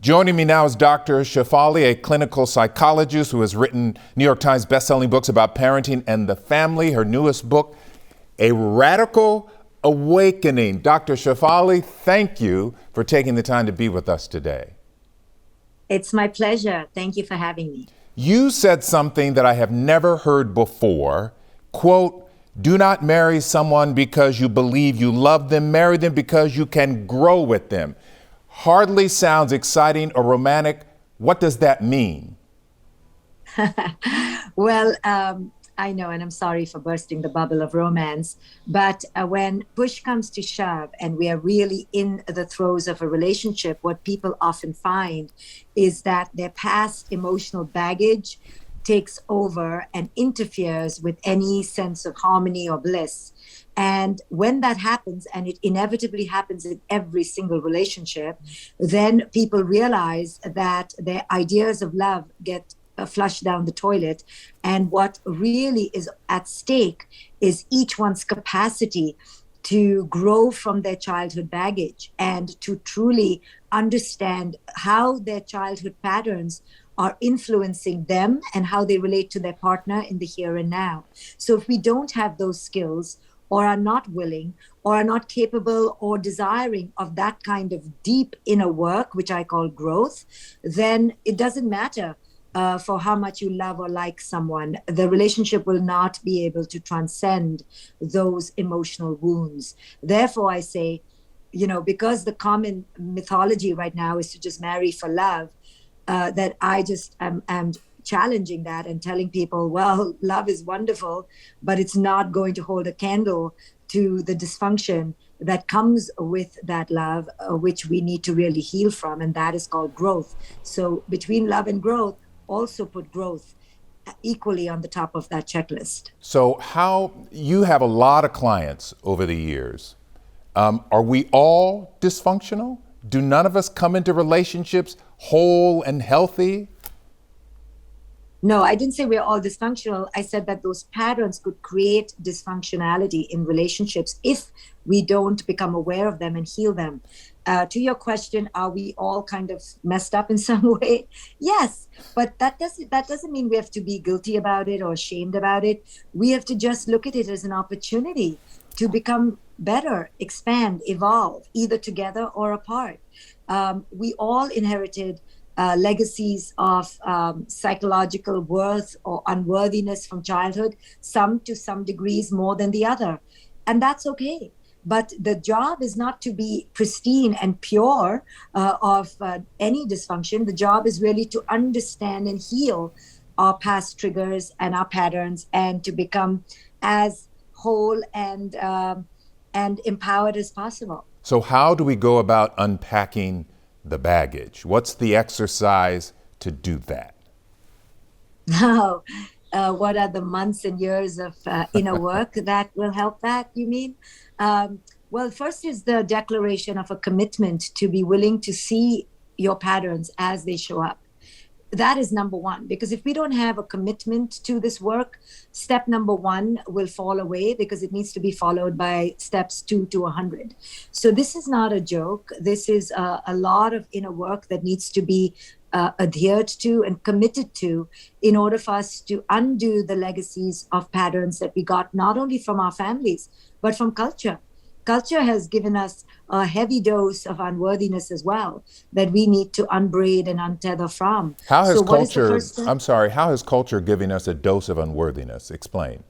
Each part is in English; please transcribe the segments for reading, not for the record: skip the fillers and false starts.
Joining me now is Dr. Shefali, a clinical psychologist who has written New York Times bestselling books about parenting and the family. Her newest book, A Radical Awakening. Dr. Shefali, thank you for taking the time to be with us today. It's my pleasure. Thank you for having me. You said something that I have never heard before. Quote, do not marry someone because you believe you love them. Marry them because you can grow with them. Hardly sounds exciting or romantic. What does that mean? Well, I know, and I'm sorry for bursting the bubble of romance, but when push comes to shove and we are really in the throes of a relationship, what people often find is that their past emotional baggage takes over and interferes with any sense of harmony or bliss. And when that happens, and it inevitably happens in every single relationship, then people realize that their ideas of love get flushed down the toilet. And what really is at stake is each one's capacity to grow from their childhood baggage and to truly understand how their childhood patterns are influencing them and how they relate to their partner in the here and now. So if we don't have those skills, or are not willing, or are not capable or desiring of that kind of deep inner work, which I call growth, then it doesn't matter for how much you love or like someone. The relationship will not be able to transcend those emotional wounds. Therefore, I say, because the common mythology right now is to just marry for love, that I just am challenging that and telling people, well, love is wonderful, but it's not going to hold a candle to the dysfunction that comes with that love, which we need to really heal from, and that is called growth. So between love and growth, also put growth equally on the top of that checklist. So how you have a lot of clients over the years. Are we all dysfunctional? Do none of us come into relationships whole and healthy? No, I didn't say we're all dysfunctional. I said that those patterns could create dysfunctionality in relationships if we don't become aware of them and heal them. To your question, are we all kind of messed up in some way? Yes, but that doesn't mean we have to be guilty about it or ashamed about it. We have to just look at it as an opportunity to become better, expand, evolve, either together or apart. We all inherited legacies of psychological worth or unworthiness from childhood, some to some degrees more than the other. And that's okay. But the job is not to be pristine and pure of any dysfunction. The job is really to understand and heal our past triggers and our patterns and to become as whole and empowered as possible. So how do we go about unpacking the baggage? What's the exercise to do that? Now, what are the months and years of inner work that will help that, you mean? Well, first is the declaration of a commitment to be willing to see your patterns as they show up. That is number one, because if we don't have a commitment to this work, step number one will fall away because it needs to be followed by steps 2 to 100. So this is not a joke. This is a lot of inner work that needs to be adhered to and committed to in order for us to undo the legacies of patterns that we got not only from our families, but from culture. Culture has given us a heavy dose of unworthiness as well that we need to unbraid and untether from. How has how has culture given us a dose of unworthiness? Explain.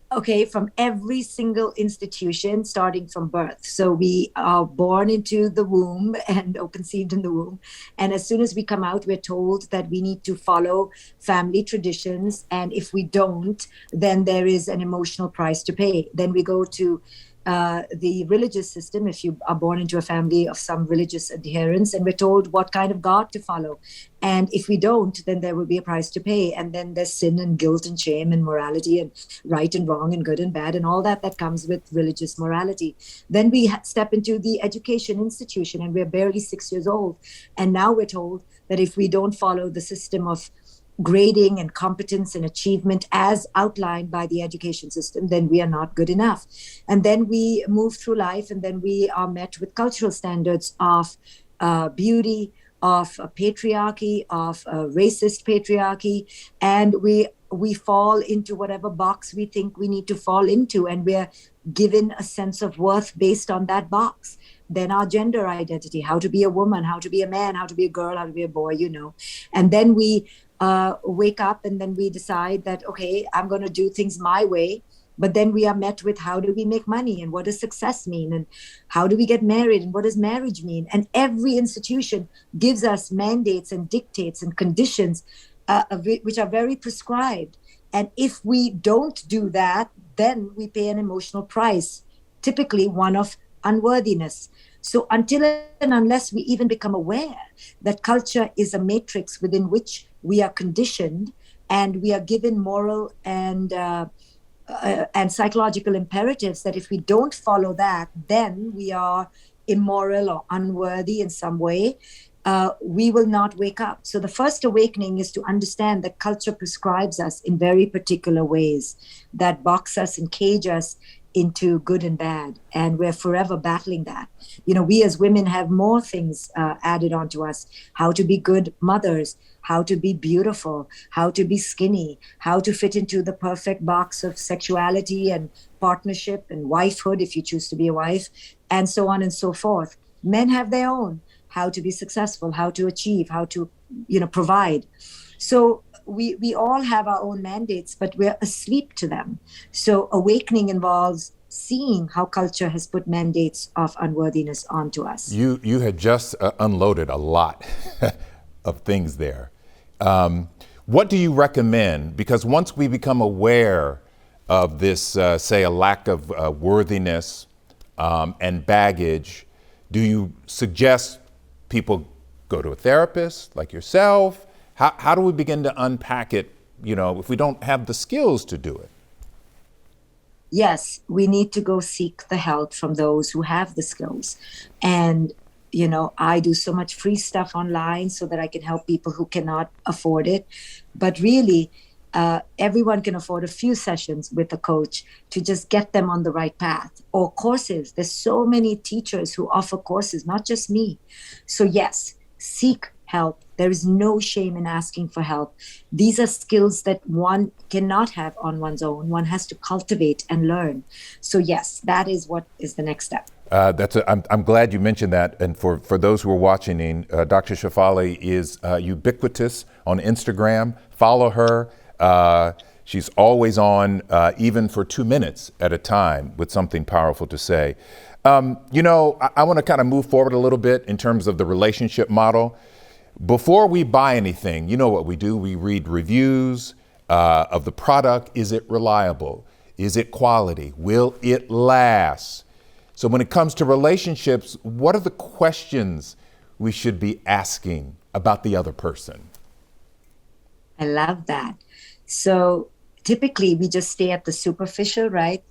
Okay, from every single institution, starting from birth. So we are born into the womb or conceived in the womb. And as soon as we come out, we're told that we need to follow family traditions. And if we don't, then there is an emotional price to pay. Then we go to the religious system, if you are born into a family of some religious adherence, and we're told what kind of God to follow. And if we don't, then there will be a price to pay. And then there's sin and guilt and shame and morality and right and wrong and good and bad and all that comes with religious morality. Then we step into the education institution and we're barely 6 years old. And now we're told that if we don't follow the system of grading and competence and achievement as outlined by the education system, then we are not good enough. And then we move through life, and then we are met with cultural standards of beauty, of patriarchy, of racist patriarchy, and we fall into whatever box we think we need to fall into, and we're given a sense of worth based on that box. Then our gender identity, how to be a woman, how to be a man, how to be a girl, how to be a boy, and then we wake up, and then we decide that, okay, I'm going to do things my way. But then we are met with, how do we make money, and what does success mean, and how do we get married, and what does marriage mean? And every institution gives us mandates and dictates and conditions which are very prescribed. And if we don't do that, then we pay an emotional price, typically one of unworthiness. So until and unless we even become aware that culture is a matrix within which we are conditioned, and we are given moral and psychological imperatives, that if we don't follow that, then we are immoral or unworthy in some way, we will not wake up. So the first awakening is to understand that culture prescribes us in very particular ways that box us and cage us into good and bad, and we're forever battling that. We as women have more things added onto us: how to be good mothers, how to be beautiful, how to be skinny, how to fit into the perfect box of sexuality and partnership and wifehood, if you choose to be a wife, and so on and so forth. Men have their own: how to be successful, how to achieve, how to provide. So we all have our own mandates, but we're asleep to them. So awakening involves seeing how culture has put mandates of unworthiness onto us. You had just unloaded a lot of things there. What do you recommend? Because once we become aware of this, say, a lack of worthiness and baggage, do you suggest people go to a therapist like yourself? How do we begin to unpack it, if we don't have the skills to do it? Yes, we need to go seek the help from those who have the skills. And, I do so much free stuff online so that I can help people who cannot afford it. But really, everyone can afford a few sessions with a coach to just get them on the right path, or courses. There's so many teachers who offer courses, not just me. So yes, seek help. There is no shame in asking for help. These are skills that one cannot have on one's own. One has to cultivate and learn. So yes, that is what is the next step. I'm glad you mentioned that. And for those who are watching, Dr. Shefali is ubiquitous on Instagram. Follow her. She's always on, even for 2 minutes at a time, with something powerful to say. I want to kind of move forward a little bit in terms of the relationship model. Before we buy anything, you know what we do? We read reviews of the product. Is it reliable? Is it quality? Will it last? So when it comes to relationships, what are the questions we should be asking about the other person? I love that. So typically we just stay at the superficial, right?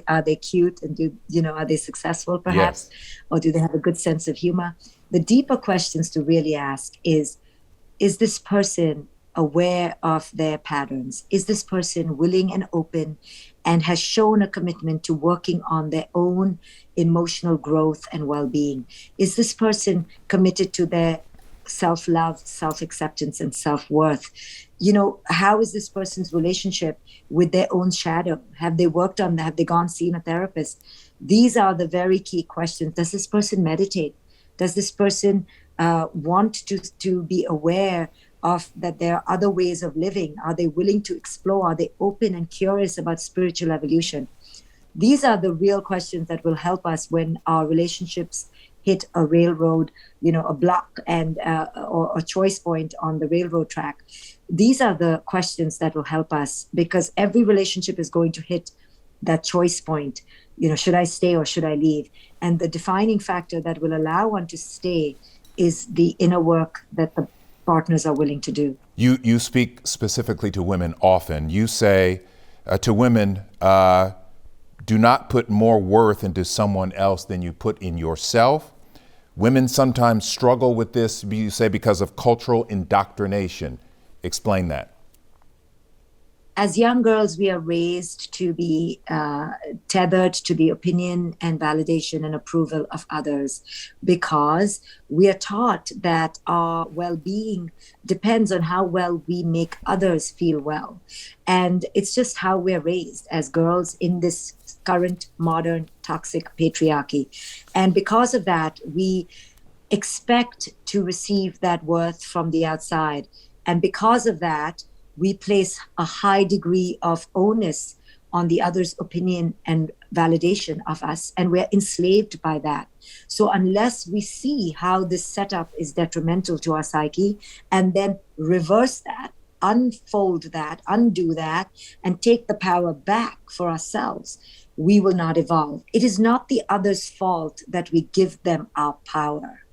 Are they cute, and are they successful perhaps? Yes. Or do they have a good sense of humor? The deeper questions to really ask is this person aware of their patterns? Is this person willing and open and has shown a commitment to working on their own emotional growth and well-being? Is this person committed to their self-love, self-acceptance, and self-worth? How is this person's relationship with their own shadow? Have they worked on that? Have they seen a therapist? These are the very key questions. Does this person meditate? Does this person want to be aware of that there are other ways of living? Are they willing to explore? Are they open and curious about spiritual evolution? These are the real questions that will help us when our relationships hit a railroad, a block and or a choice point on the railroad track. These are the questions that will help us, because every relationship is going to hit that choice point. Should I stay or should I leave? And the defining factor that will allow one to stay is the inner work that the partners are willing to do. You speak specifically to women often. You say to women, do not put more worth into someone else than you put in yourself. Women sometimes struggle with this, you say, because of cultural indoctrination. Explain that. As young girls, we are raised to be tethered to the opinion and validation and approval of others, because we are taught that our well-being depends on how well we make others feel well. And it's just how we're raised as girls in this current modern toxic patriarchy. And because of that, we expect to receive that worth from the outside. And because of that, we place a high degree of onus on the other's opinion and validation of us, and we're enslaved by that. So unless we see how this setup is detrimental to our psyche, and then reverse that, unfold that, undo that, and take the power back for ourselves, we will not evolve. It is not the other's fault that we give them our power,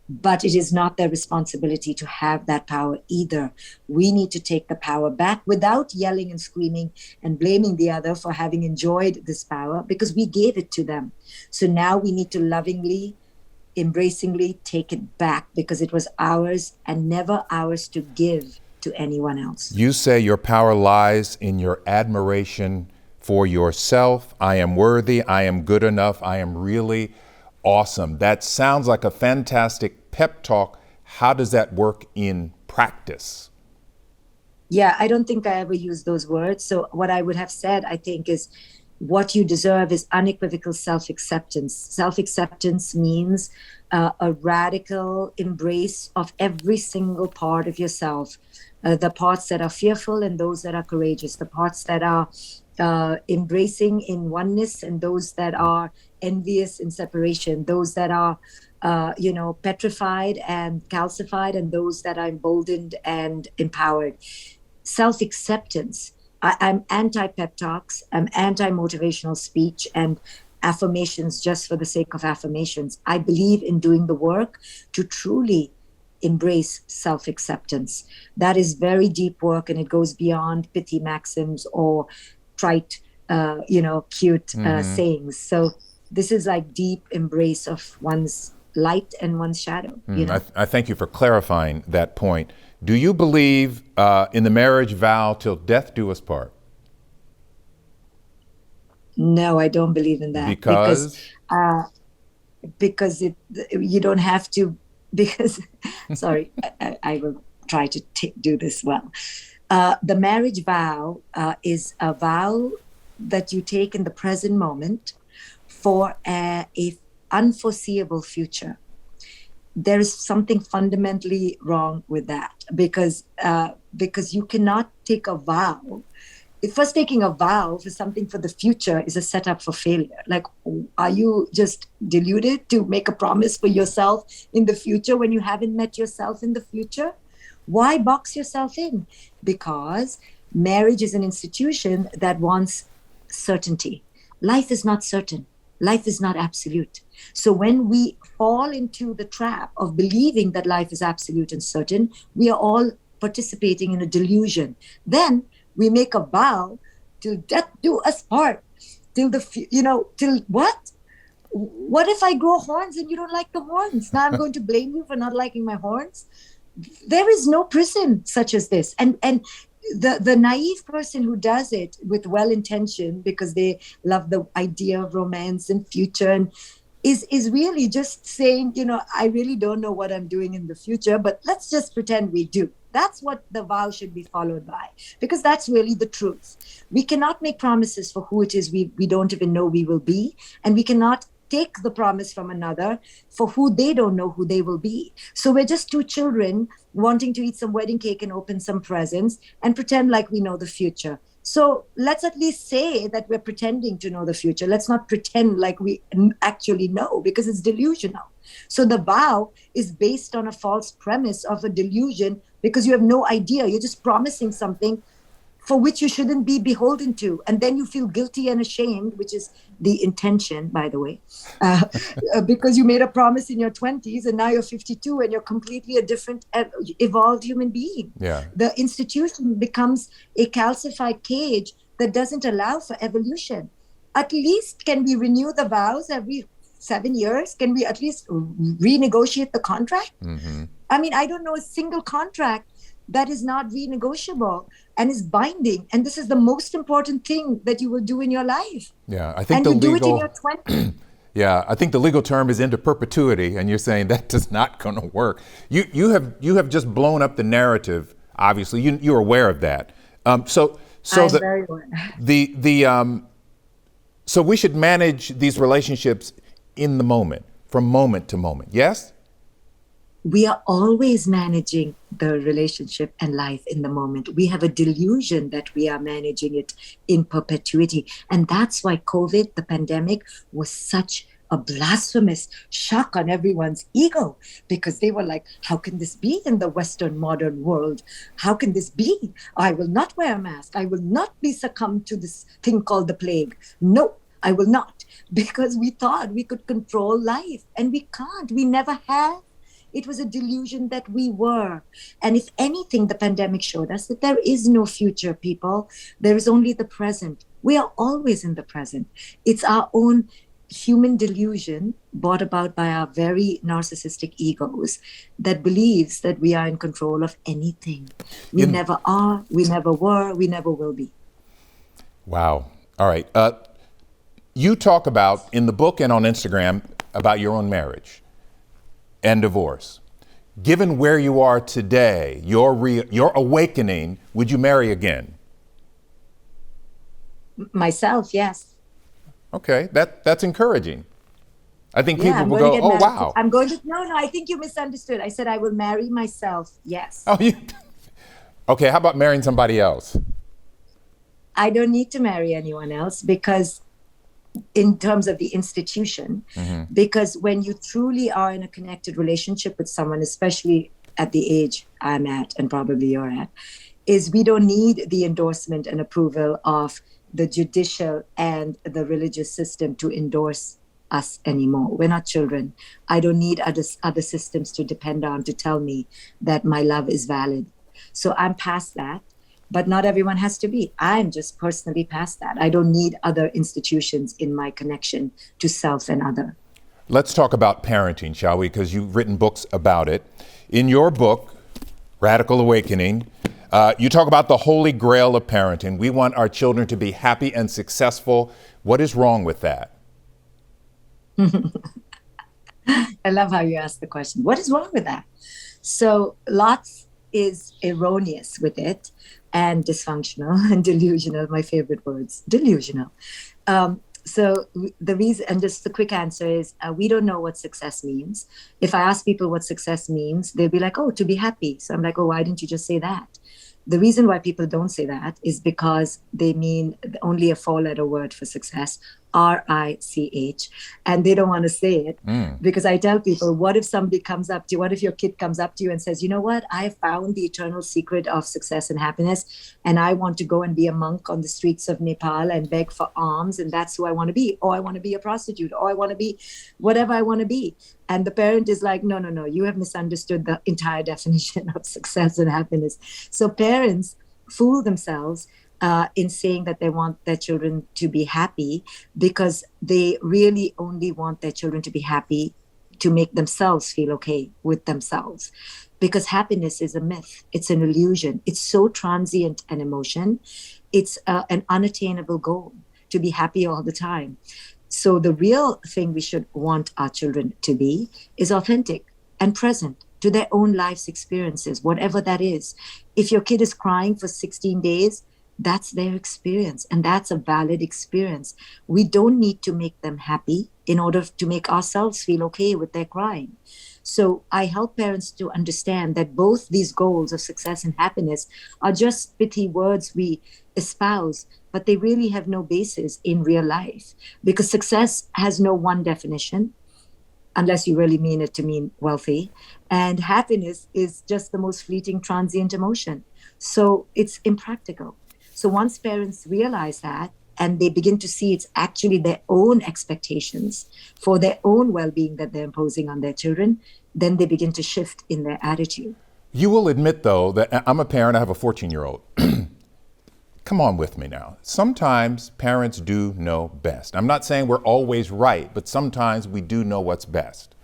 but it is not their responsibility to have that power either. We need to take the power back without yelling and screaming and blaming the other for having enjoyed this power, because we gave it to them. So now we need to lovingly, embracingly take it back, because it was ours and never ours to give to anyone else. You say your power lies in your admiration for yourself. I am worthy. I am good enough. I am really awesome. That sounds like a fantastic pep talk. How does that work in practice? Yeah, I don't think I ever used those words. So what I would have said, I think, is what you deserve is unequivocal self-acceptance. Self-acceptance means a radical embrace of every single part of yourself, the parts that are fearful and those that are courageous, the parts that are embracing in oneness and those that are envious in separation, those that are petrified and calcified, and those that are emboldened and empowered. Self-acceptance. I'm anti-pep talks, I'm anti-motivational speech and affirmations just for the sake of affirmations. I believe in doing the work to truly embrace self-acceptance. That is very deep work, and it goes beyond pithy maxims or trite, cute sayings. So this is like deep embrace of one's light and one's shadow. I thank you for clarifying that point. Do you believe in the marriage vow till death do us part? No, I don't believe in that. Because you don't have to, because, sorry, I will try to do this well. The marriage vow is a vow that you take in the present moment for a unforeseeable future. There is something fundamentally wrong with that, because you cannot take a vow. First, taking a vow for something for the future is a setup for failure. Like, are you just deluded to make a promise for yourself in the future when you haven't met yourself in the future? Why box yourself in? Because marriage is an institution that wants certainty. Life is not certain. Life is not absolute. So when we fall into the trap of believing that life is absolute and certain, we are all participating in a delusion. Then we make a vow till death do us part. Till what? What if I grow horns and you don't like the horns? Now I'm going to blame you for not liking my horns? There is no prison such as this. And the naive person who does it with well-intention because they love the idea of romance and future and is really just saying, I really don't know what I'm doing in the future, but let's just pretend we do. That's what the vow should be followed by, because that's really the truth. We cannot make promises for who it is we don't even know we will be, and we cannot take the promise from another for who they don't know who they will be. So we're just two children wanting to eat some wedding cake and open some presents and pretend like we know the future. So let's at least say that we're pretending to know the future. Let's not pretend like we actually know, because it's delusional. So the vow is based on a false premise of a delusion, because you have no idea. You're just promising something for which you shouldn't be beholden to. And then you feel guilty and ashamed, which is the intention, by the way, because you made a promise in your 20s and now you're 52 and you're completely a different evolved human being. Yeah. The institution becomes a calcified cage that doesn't allow for evolution. At least can we renew the vows every 7 years? Can we at least renegotiate the contract? Mm-hmm. I mean, I don't know a single contract that is not renegotiable and is binding. And this is the most important thing that you will do in your life. Yeah, I think And the you do it in legal your 20s. yeah, I think the legal term is into perpetuity, and you're saying that does not going to work. You have just blown up the narrative. Obviously, you're aware of that. So I'm very aware. So we should manage these relationships in the moment, from moment to moment. Yes. We are always managing the relationship and life in the moment. We have a delusion that we are managing it in perpetuity. And that's why COVID, the pandemic, was such a blasphemous shock on everyone's ego, because they were like, how can this be in the Western modern world? How can this be? I will not wear a mask. I will not be succumbed to this thing called the plague. No, I will not, because we thought we could control life, and we can't. We never have. It was a delusion that we were. And if anything, the pandemic showed us that there is no future, people. There is only the present. We are always in the present. It's our own human delusion brought about by our very narcissistic egos that believes that we are in control of anything. We never are, we never were, we never will be. Wow. All right. You talk about in the book and on Instagram about your own marriage and divorce. Given where you are today, your awakening, would you marry again? Myself, yes. Okay, that's encouraging. I think Yeah, people I'm will going to go, get oh, married. wow. I'm going to, no, I think you misunderstood. I said I will marry myself, yes. Oh, okay, how about marrying somebody else? I don't need to marry anyone else, because in terms of the institution, because when you truly are in a connected relationship with someone, especially at the age I'm at and probably you're at, is we don't need the endorsement and approval of the judicial and the religious system to endorse us anymore. We're not children. I don't need other systems to depend on to tell me that my love is valid. So I'm past that. But not everyone has to be. I'm just personally past that. I don't need other institutions in my connection to self and other. Let's talk about parenting, shall we? Because you've written books about it. In your book, Radical Awakening, you talk about the holy grail of parenting. We want our children to be happy and successful. What is wrong with that? I love how you ask the question. What is wrong with that? So lots is erroneous with it, and dysfunctional and delusional, my favorite words, delusional. So the reason, and just the quick answer is, we don't know what success means. If I ask people what success means, they'll be like, oh, to be happy. So I'm like, oh, why didn't you just say that? The reason why people don't say that is because they mean only a four-letter word for success, RICH, and they don't want to say it. Because I tell people, what if somebody comes up to you, what if your kid comes up to you and says, you know what, I found the eternal secret of success and happiness, and I want to go and be a monk on the streets of Nepal and beg for alms, and that's who I want to be, or I want to be a prostitute, or I want to be whatever I want to be. And the parent is like, no, you have misunderstood the entire definition of success and happiness. So parents fool themselves in saying that they want their children to be happy, because they really only want their children to be happy to make themselves feel okay with themselves. Because happiness is a myth. It's an illusion. It's so transient an emotion. It's an unattainable goal to be happy all the time. So the real thing we should want our children to be is authentic and present to their own life's experiences, whatever that is. If your kid is crying for 16 days, that's their experience, and that's a valid experience. We don't need to make them happy in order to make ourselves feel okay with their crying. So I help parents to understand that both these goals of success and happiness are just pithy words we espouse, but they really have no basis in real life, because success has no one definition, unless you really mean it to mean wealthy. And happiness is just the most fleeting, transient emotion. So it's impractical. So once parents realize that, and they begin to see it's actually their own expectations for their own well-being that they're imposing on their children, then they begin to shift in their attitude. You will admit, though, that I'm a parent. I have a 14-year-old. Come on with me now. Sometimes parents do know best. I'm not saying we're always right, but sometimes we do know what's best.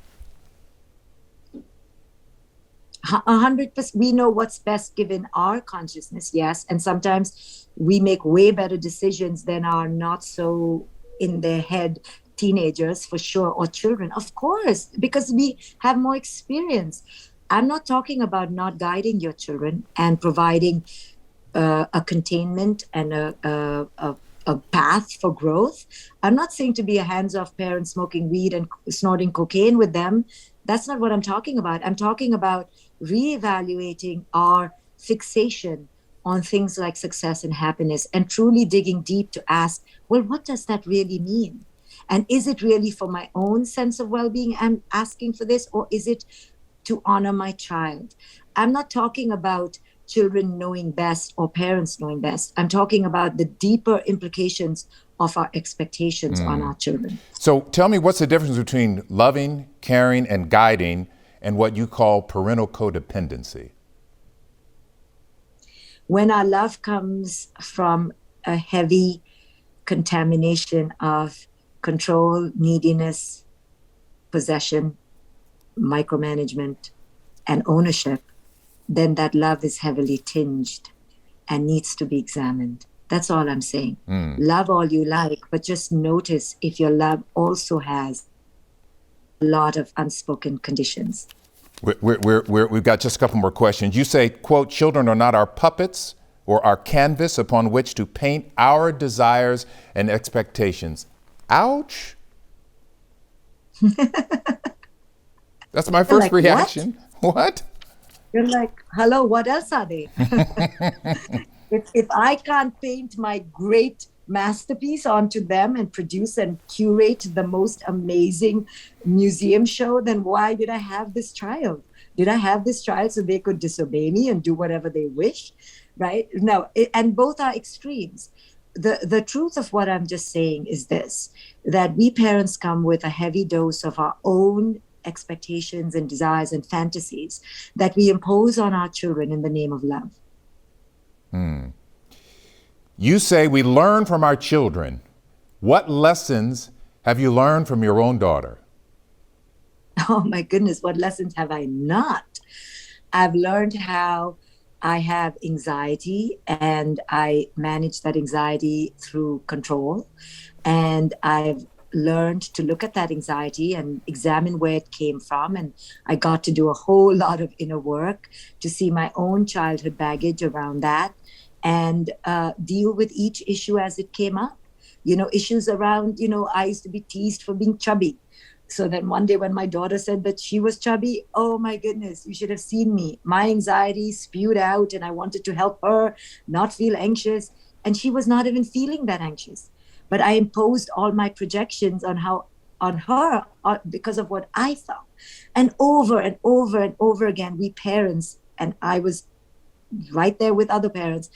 100%. We know what's best given our consciousness, yes. And sometimes we make way better decisions than our not so in their head teenagers, for sure, or children, of course, because we have more experience. I'm not talking about not guiding your children and providing a containment and a path for growth. I'm not saying to be a hands-off parent smoking weed and snorting cocaine with them. That's not what I'm talking about. I'm talking about reevaluating our fixation on things like success and happiness and truly digging deep to ask, well, what does that really mean? And is it really for my own sense of well-being I'm asking for this, or is it to honor my child? I'm not talking about children knowing best or parents knowing best. I'm talking about the deeper implications of our expectations on our children. So tell me, what's the difference between loving, caring, and guiding and what you call parental codependency? When our love comes from a heavy contamination of control, neediness, possession, micromanagement, and ownership, then that love is heavily tinged and needs to be examined. That's all I'm saying. Love all you like, but just notice if your love also has a lot of unspoken conditions. We've got just a couple more questions. You say, quote, children are not our puppets or our canvas upon which to paint our desires and expectations. Ouch. That's my first reaction. What? You're like, hello, what else are they? If I can't paint my great masterpiece onto them and produce and curate the most amazing museum show, then why did I have this child? Did I have this child so they could disobey me and do whatever they wish? Right? No, and both are extremes. The truth of what I'm just saying is this, that we parents come with a heavy dose of our own expectations and desires and fantasies that we impose on our children in the name of love. You say we learn from our children. What lessons have you learned from your own daughter? Oh my goodness, what lessons have I not? I've learned how I have anxiety and I manage that anxiety through control. And I've learned to look at that anxiety and examine where it came from. And I got to do a whole lot of inner work to see my own childhood baggage around that and deal with each issue as it came up. Issues around, I used to be teased for being chubby. So then one day when my daughter said that she was chubby, oh my goodness, you should have seen me. My anxiety spewed out and I wanted to help her not feel anxious. And she was not even feeling that anxious. But I imposed all my projections on her because of what I felt. And over and over and over again, we parents, and I was right there with other parents,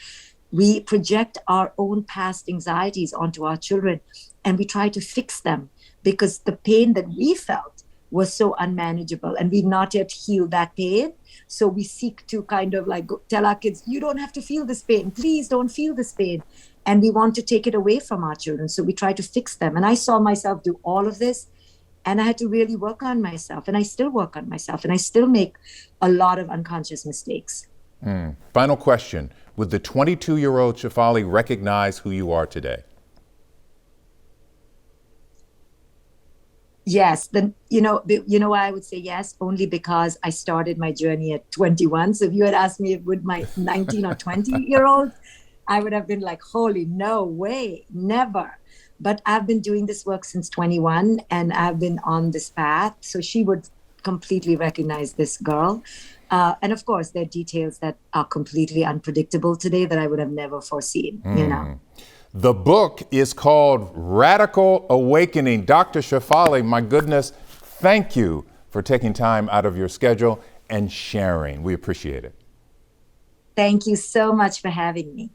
we project our own past anxieties onto our children and we try to fix them because the pain that we felt was so unmanageable and we've not yet healed that pain. So we seek to kind of like tell our kids, you don't have to feel this pain. Please don't feel this pain. And we want to take it away from our children. So we try to fix them. And I saw myself do all of this. And I had to really work on myself. And I still work on myself. And I still make a lot of unconscious mistakes. Final question. Would the 22-year-old Shefali recognize who you are today? Yes. Then, why I would say yes, only because I started my journey at 21. So if you had asked me would my 19 or 20-year-old, I would have been like, holy, no way, never. But I've been doing this work since 21 and I've been on this path. So she would completely recognize this girl. And of course, there are details that are completely unpredictable today that I would have never foreseen, The book is called Radical Awakening. Dr. Shefali, my goodness, thank you for taking time out of your schedule and sharing. We appreciate it. Thank you so much for having me.